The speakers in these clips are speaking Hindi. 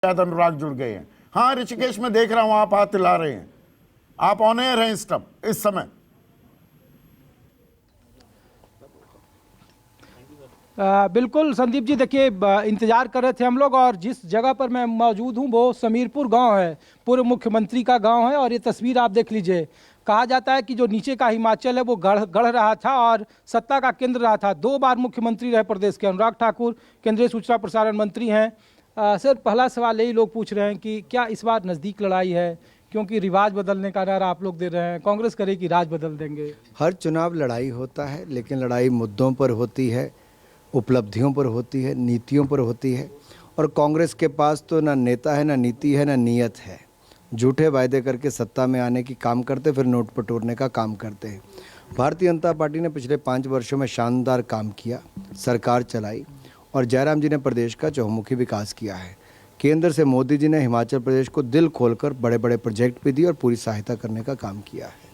शायद अनुराग जुड़ गए हैं। हाँ ऋषिकेश में देख रहा हूं आप हाथ हिला रहे हैं, आप ऑन एयर हैं इस समय। बिल्कुल संदीप जी, देखिए इंतजार कर रहे थे हम लोग, और जिस जगह पर मैं मौजूद हूं वो समीरपुर गांव है, पूर्व मुख्यमंत्री का गांव है। और ये तस्वीर आप देख लीजिए, कहा जाता है कि जो नीचे का हिमाचल है वो गढ़ रहा था और सत्ता का केंद्र रहा था। 2 बार मुख्यमंत्री रहे प्रदेश के अनुराग ठाकुर, केंद्रीय सूचना प्रसारण मंत्री हैं। सर, पहला सवाल यही लोग पूछ रहे हैं कि क्या इस बार नज़दीक लड़ाई है, क्योंकि रिवाज बदलने का नारा आप लोग दे रहे हैं, कांग्रेस करे कि राज बदल देंगे। हर चुनाव लड़ाई होता है, लेकिन लड़ाई मुद्दों पर होती है, उपलब्धियों पर होती है, नीतियों पर होती है। और कांग्रेस के पास तो ना नेता है, ना नीति है, ना नीयत है। झूठे वायदे करके सत्ता में आने की काम करते, फिर नोट बटोरने का काम करते हैं। भारतीय जनता पार्टी ने पिछले 5 वर्षों में शानदार काम किया, सरकार चलाई, और जयराम जी ने प्रदेश का चहुमुखी विकास किया है। केंद्र से मोदी जी ने हिमाचल प्रदेश को दिल खोलकर बड़े बड़े प्रोजेक्ट भी दिए और पूरी सहायता करने का काम किया है।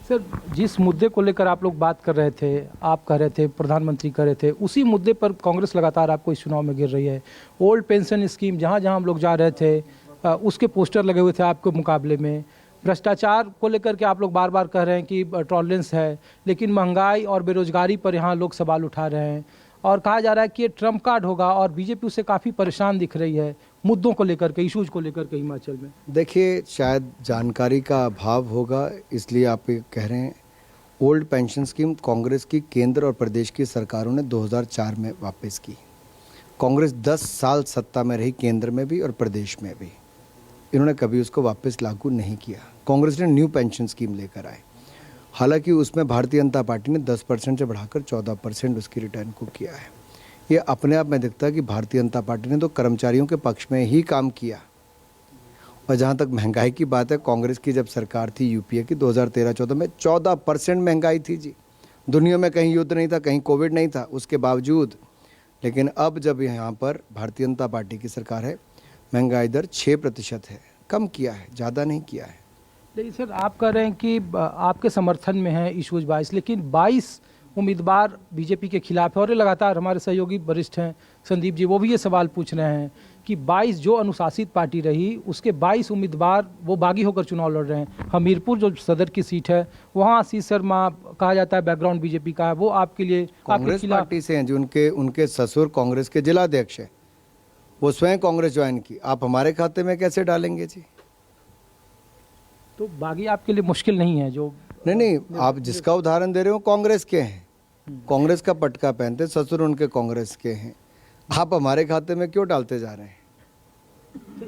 सर, जिस मुद्दे को लेकर आप लोग बात कर रहे थे, आप कह रहे थे, प्रधानमंत्री कह रहे थे, उसी मुद्दे पर कांग्रेस लगातार आपको इस चुनाव में गिर रही है। ओल्ड पेंशन स्कीम, जहाँ जहाँ हम लोग जा रहे थे उसके पोस्टर लगे हुए थे आपके मुकाबले में। भ्रष्टाचार को लेकर के आप लोग बार बार कह रहे हैं कि टॉलरेंस है, लेकिन महंगाई और बेरोजगारी पर यहाँ लोग सवाल उठा रहे हैं। और कहा जा रहा है कि ये ट्रम्प कार्ड होगा, और बीजेपी उससे काफ़ी परेशान दिख रही है मुद्दों को लेकर के, इशूज़ को लेकर के हिमाचल में। देखिए, शायद जानकारी का अभाव होगा, इसलिए आप ये कह रहे हैं। ओल्ड पेंशन स्कीम कांग्रेस की केंद्र और प्रदेश की सरकारों ने 2004 में वापस की। कांग्रेस 10 साल सत्ता में रही, केंद्र में भी और प्रदेश में भी। इन्होंने कभी उसको वापस लागू नहीं किया। कांग्रेस ने न्यू पेंशन स्कीम लेकर आए, हालांकि उसमें भारतीय जनता पार्टी ने 10% से बढ़ाकर 14% उसकी रिटर्न को किया है। ये अपने आप में दिखता है कि भारतीय जनता पार्टी ने तो कर्मचारियों के पक्ष में ही काम किया। और जहाँ तक महंगाई की बात है, कांग्रेस की जब सरकार थी यूपीए की 2013-14 में 14% महंगाई थी जी। दुनिया में कहीं युद्ध नहीं था, कहीं कोविड नहीं था, उसके बावजूद। लेकिन अब जब यहाँ पर भारतीय जनता पार्टी की सरकार है, महंगाई दर 6% है। कम किया है, ज़्यादा नहीं किया है। लेकिन सर, आप कह रहे हैं कि आपके समर्थन में है इशूज 22, लेकिन 22 उम्मीदवार बीजेपी के खिलाफ है। और ये लगातार हमारे सहयोगी वरिष्ठ हैं संदीप जी, वो भी ये सवाल पूछ रहे हैं कि 22 जो अनुशासित पार्टी रही, उसके 22 उम्मीदवार वो बागी होकर चुनाव लड़ रहे हैं। हमीरपुर जो सदर की सीट है, वहाँ आशीष शर्मा, कहा जाता है बैकग्राउंड बीजेपी का है, वो आपके लिए कांग्रेस पार्टी से हैं, जो उनके ससुर कांग्रेस के जिलाध्यक्ष हैं, वो स्वयं कांग्रेस ज्वाइन की। आप हमारे खाते में कैसे डालेंगे जी? तो बागी आपके लिए मुश्किल नहीं है जो? नहीं, आप जिसका उदाहरण दे रहे हो कांग्रेस के हैं, कांग्रेस का पटका पहनते, ससुर उनके कांग्रेस के हैं। आप हमारे खाते में क्यों डालते जा रहे हैं?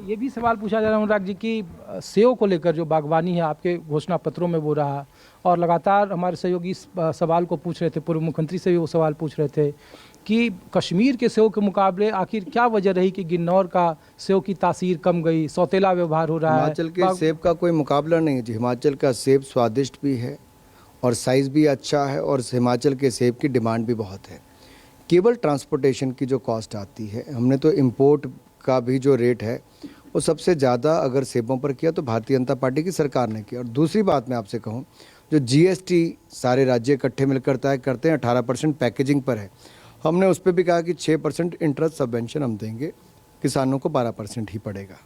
ये भी सवाल पूछा जा रहा है अनुराग जी की सेव को लेकर, जो बागवानी है आपके घोषणा पत्रों में वो रहा, और लगातार हमारे सहयोगी इस सवाल को पूछ रहे थे, पूर्व मुख्यमंत्री से भी वो सवाल पूछ रहे थे कि कश्मीर के सेव के मुकाबले आखिर क्या वजह रही कि किन्नौर का सेव की तासीर कम गई, सौतेला व्यवहार हो रहा है। हिमाचल के सेब का कोई मुकाबला नहीं है जी। हिमाचल का सेब स्वादिष्ट भी है और साइज़ भी अच्छा है, और हिमाचल के सेब की डिमांड भी बहुत है। केवल ट्रांसपोर्टेशन की जो कॉस्ट आती है, हमने तो इंपोर्ट का भी जो रेट है वो सबसे ज़्यादा अगर सेबों पर किया तो भारतीय जनता पार्टी की सरकार ने किया। और दूसरी बात मैं आपसे कहूँ, जो जीएसटी सारे राज्य इकट्ठे मिलकर तय करते हैं, 18% पैकेजिंग पर है। हमने उस पर भी कहा कि 6% इंटरेस्ट सबवेंशन हम देंगे, किसानों को 12% ही पड़ेगा।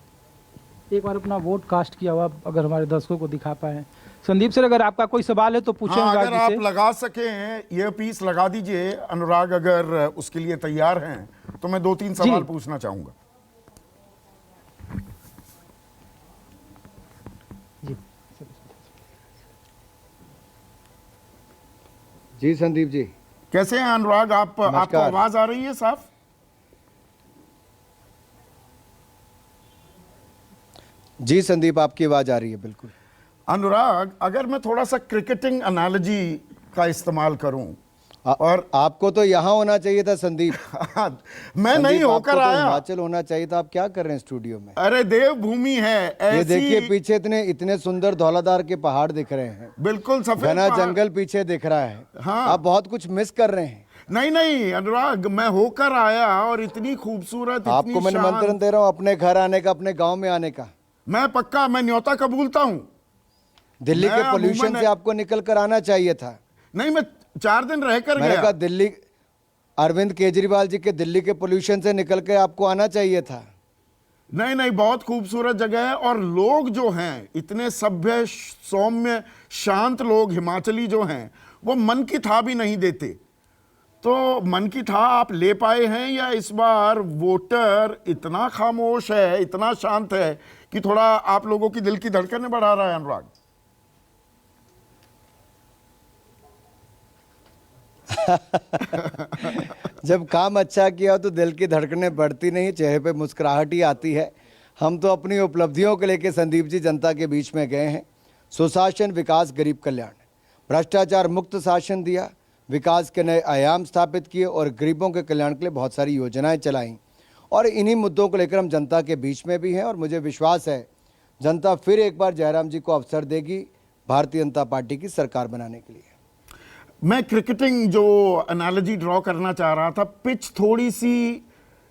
एक बार अपना वोट कास्ट किया हुआ अगर हमारे दर्शकों को दिखा पाए। संदीप सर, अगर आपका कोई सवाल है तो पूछें। हाँ, अगर आप लगा सकें, ये पीस लगा दीजिए अनुराग, अगर उसके लिए तैयार हैं तो मैं 2-3 सवाल पूछना चाहूंगा। जी संदीप जी, कैसे हैं अनुराग? आपको आवाज आ रही है साफ? जी संदीप, आपकी आवाज आ रही है बिल्कुल। अनुराग, अगर मैं थोड़ा सा क्रिकेटिंग एनालॉजी का इस्तेमाल करूं, और आपको तो यहाँ होना चाहिए था संदीप। मैं नहीं होकर आया, हिमाचल होना चाहिए था। आप क्या कर रहे हैं स्टूडियो में? अरे देवभूमि है ऐसी। ये देखिए, पीछे इतने सुंदर धौलाधार के पहाड़ दिख रहे हैं, बिल्कुल सफेद घना जंगल पीछे दिख रहा है। हाँ, आप बहुत कुछ मिस कर रहे हैं। नहीं अनुराग, मैं होकर आया और इतनी खूबसूरत, आपको मैं निमंत्रण दे रहा हूँ अपने घर आने का, अपने गाँव में आने का। मैं पक्का, मैं न्योता कबूलता हूँ। दिल्ली के पोल्यूशन से आपको निकल कर आना चाहिए था। नहीं, मैं 4 दिन रहकर गया। मैंने कहा दिल्ली, अरविंद केजरीवाल जी के दिल्ली के पोल्यूशन से निकल के आपको आना चाहिए था। नहीं नहीं, बहुत खूबसूरत जगह है। और लोग जो हैं इतने सभ्य, सौम्य, शांत लोग हिमाचली जो हैं, वो मन की था भी नहीं देते। तो मन की था आप ले पाए हैं, या इस बार वोटर इतना खामोश है, इतना शांत है कि थोड़ा आप लोगों की दिल की धड़कनें बढ़ा रहा है अनुराग? जब काम अच्छा किया तो दिल की धड़कनें बढ़ती नहीं, चेहरे पे मुस्कुराहट ही आती है। हम तो अपनी उपलब्धियों को लेकर संदीप जी जनता के बीच में गए हैं। सुशासन, विकास, गरीब कल्याण, भ्रष्टाचार मुक्त शासन दिया, विकास के नए आयाम स्थापित किए और गरीबों के कल्याण के लिए बहुत सारी योजनाएं चलाई। और इन्हीं मुद्दों को लेकर हम जनता के बीच में भी हैं और मुझे विश्वास है जनता फिर एक बार जयराम जी को अवसर देगी भारतीय जनता पार्टी की सरकार बनाने के लिए। मैं क्रिकेटिंग जो एनालॉजी ड्रॉ करना चाह रहा था, पिच थोड़ी सी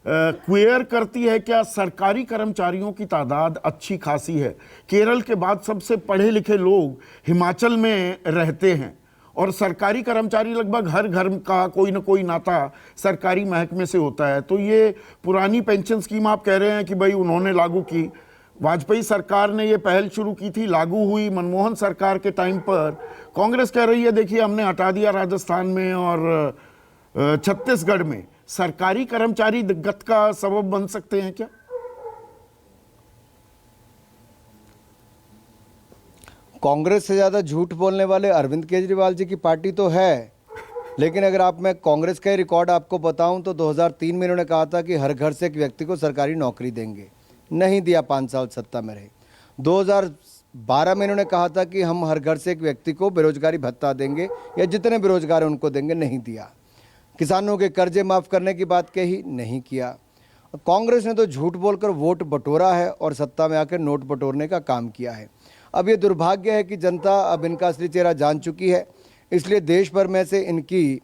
क्वेयर करती है क्या? सरकारी कर्मचारियों की तादाद अच्छी खासी है। केरल के बाद सबसे पढ़े लिखे लोग हिमाचल में रहते हैं और सरकारी कर्मचारी लगभग हर घर का कोई ना कोई नाता सरकारी महकमे से होता है। तो ये पुरानी पेंशन स्कीम आप कह रहे हैं कि भाई उन्होंने लागू की, वाजपेयी सरकार ने ये पहल शुरू की थी, लागू हुई। मनमोहन सरकार के टाइम पर कांग्रेस कह रही है देखिए हमने हटा दिया राजस्थान में और छत्तीसगढ़ में। सरकारी कर्मचारी दिक्कत का सबब बन सकते हैं क्या? कांग्रेस से ज़्यादा झूठ बोलने वाले अरविंद केजरीवाल जी की पार्टी तो है, लेकिन अगर मैं कांग्रेस का रिकॉर्ड आपको बताऊं तो 2003 में इन्होंने कहा था कि हर घर से एक व्यक्ति को सरकारी नौकरी देंगे, नहीं दिया, 5 साल सत्ता में रहे। 2012 में इन्होंने कहा था कि हम हर घर से एक व्यक्ति को बेरोजगारी भत्ता देंगे या जितने बेरोजगार हैं उनको देंगे, नहीं दिया। किसानों के कर्जे माफ़ करने की बात कही, नहीं किया। कांग्रेस ने तो झूठ बोलकर वोट बटोरा है और सत्ता में आकर नोट बटोरने का काम किया है। अब ये दुर्भाग्य है कि जनता अब इनका असली चेहरा जान चुकी है, इसलिए देश भर में से इनकी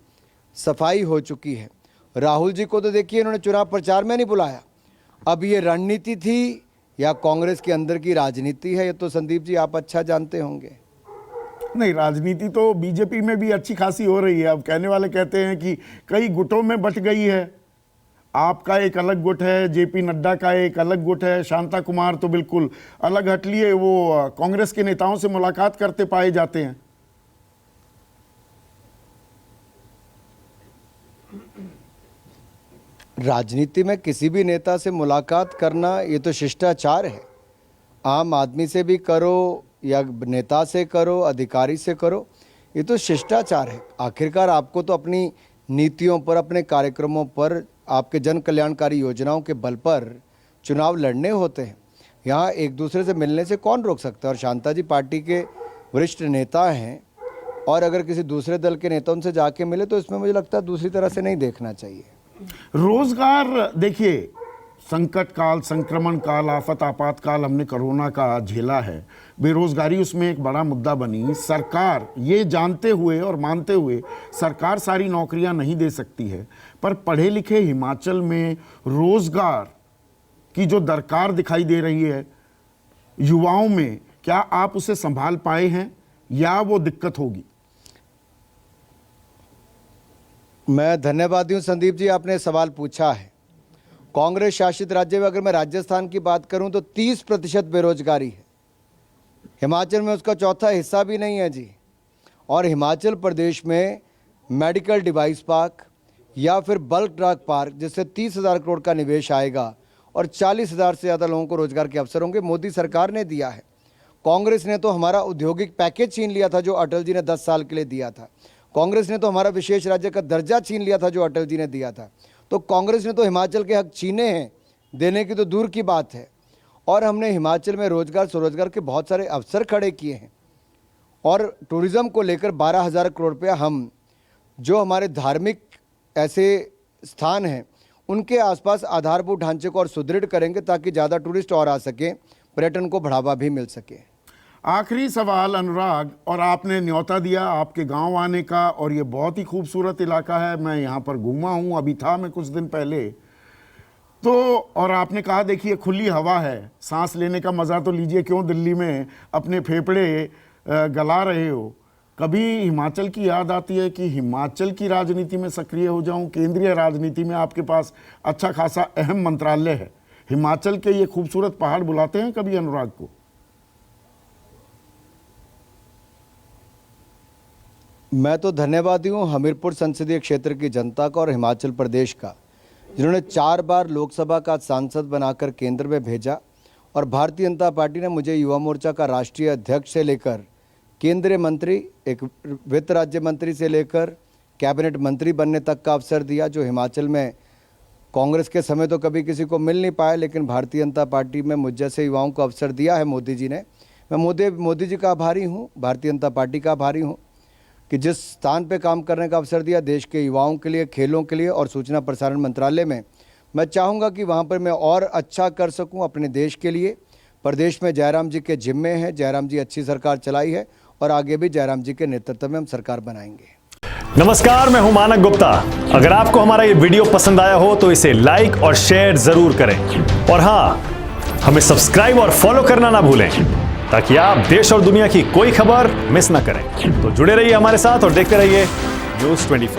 सफाई हो चुकी है। राहुल जी को तो देखिए इन्होंने चुनाव प्रचार में नहीं बुलाया। अब ये रणनीति थी या कांग्रेस के अंदर की राजनीति है, ये तो संदीप जी आप अच्छा जानते होंगे। नहीं, राजनीति तो बीजेपी में भी अच्छी खासी हो रही है। अब कहने वाले कहते हैं कि कई गुटों में बट गई है। आपका एक अलग गुट है, जेपी नड्डा का एक अलग गुट है, शांता कुमार तो बिल्कुल अलग हट लिए, वो कांग्रेस के नेताओं से मुलाकात करते पाए जाते हैं। राजनीति में किसी भी नेता से मुलाकात करना ये तो शिष्टाचार है। आम आदमी से भी करो या नेता से करो, अधिकारी से करो, ये तो शिष्टाचार है। आखिरकार आपको तो अपनी नीतियों पर, अपने कार्यक्रमों पर, आपके जन कल्याणकारी योजनाओं के बल पर चुनाव लड़ने होते हैं। यहाँ एक दूसरे से मिलने से कौन रोक सकता है? और शांता जी पार्टी के वरिष्ठ नेता हैं और अगर किसी दूसरे दल के नेता उनसे जाके मिले तो इसमें मुझे लगता है दूसरी तरह से नहीं देखना चाहिए। रोजगार देखिए, संकट काल, संक्रमण काल, आफत आपातकाल हमने कोरोना का झेला है। बेरोजगारी उसमें एक बड़ा मुद्दा बनी। सरकार ये जानते हुए और मानते हुए सरकार सारी नौकरियां नहीं दे सकती है, पर पढ़े लिखे हिमाचल में रोजगार की जो दरकार दिखाई दे रही है युवाओं में, क्या आप उसे संभाल पाए हैं या वो दिक्कत होगी? मैं धन्यवादी हूँ संदीप जी, आपने सवाल पूछा है। कांग्रेस शासित राज्य में अगर मैं राजस्थान की बात करूं तो 30% बेरोजगारी है। हिमाचल में उसका चौथा हिस्सा भी नहीं है जी। और हिमाचल प्रदेश में मेडिकल डिवाइस पार्क या फिर बल्क ड्रग पार्क, जिससे 30,000 करोड़ का निवेश आएगा और 40,000 से ज़्यादा लोगों को रोजगार के अवसर होंगे, मोदी सरकार ने दिया है। कांग्रेस ने तो हमारा औद्योगिक पैकेज छीन लिया था जो अटल जी ने 10 साल के लिए दिया था। कांग्रेस ने तो हमारा विशेष राज्य का दर्जा छीन लिया था जो अटल जी ने दिया था। तो कांग्रेस ने तो हिमाचल के हक छीने हैं, देने की तो दूर की बात है। और हमने हिमाचल में रोजगार स्वरोजगार के बहुत सारे अवसर खड़े किए हैं। और टूरिज़्म को लेकर 12,000 करोड़ रुपया हम जो हमारे धार्मिक ऐसे स्थान हैं उनके आसपास आधारभूत ढांचे को और सुदृढ़ करेंगे ताकि ज़्यादा टूरिस्ट और आ सकें, पर्यटन को बढ़ावा भी मिल सके। आखिरी सवाल अनुराग, और आपने न्योता दिया आपके गांव आने का, और ये बहुत ही खूबसूरत इलाका है। मैं यहाँ पर घूमा हूँ, अभी था मैं कुछ दिन पहले तो, और आपने कहा देखिए खुली हवा है, सांस लेने का मज़ा तो लीजिए, क्यों दिल्ली में अपने फेफड़े गला रहे हो। कभी हिमाचल की याद आती है कि हिमाचल की राजनीति में सक्रिय हो जाऊं? केंद्रीय राजनीति में आपके पास अच्छा खासा अहम मंत्रालय है, हिमाचल के ये खूबसूरत पहाड़ बुलाते हैं कभी अनुराग को? मैं तो धन्यवादी हूँ हमीरपुर संसदीय क्षेत्र की जनता का और हिमाचल प्रदेश का, जिन्होंने 4 बार लोकसभा का सांसद बनाकर केंद्र में भेजा और भारतीय जनता पार्टी ने मुझे युवा मोर्चा का राष्ट्रीय अध्यक्ष से लेकर केंद्रीय मंत्री, एक वित्त राज्य मंत्री से लेकर कैबिनेट मंत्री बनने तक का अवसर दिया, जो हिमाचल में कांग्रेस के समय तो कभी किसी को मिल नहीं पाया, लेकिन भारतीय जनता पार्टी में मुझ जैसे युवाओं को अवसर दिया है मोदी जी ने। मैं मोदी जी का आभारी हूँ, भारतीय जनता पार्टी का आभारी हूँ कि जिस स्थान पे काम करने का अवसर दिया देश के युवाओं के लिए, खेलों के लिए और सूचना प्रसारण मंत्रालय में, मैं चाहूँगा कि वहाँ पर मैं और अच्छा कर सकूँ अपने देश के लिए। प्रदेश में जयराम जी के जिम्मे है, जयराम जी अच्छी सरकार चलाई है और आगे भी जयराम जी के नेतृत्व में हम सरकार बनाएंगे। नमस्कार, मैं हूं मानक गुप्ता। अगर आपको हमारा ये वीडियो पसंद आया हो तो इसे लाइक और शेयर जरूर करें और हाँ, हमें सब्सक्राइब और फॉलो करना ना भूलें ताकि आप देश और दुनिया की कोई खबर मिस ना करें। तो जुड़े रहिए हमारे साथ और देखते रहिए न्यूज़ 24।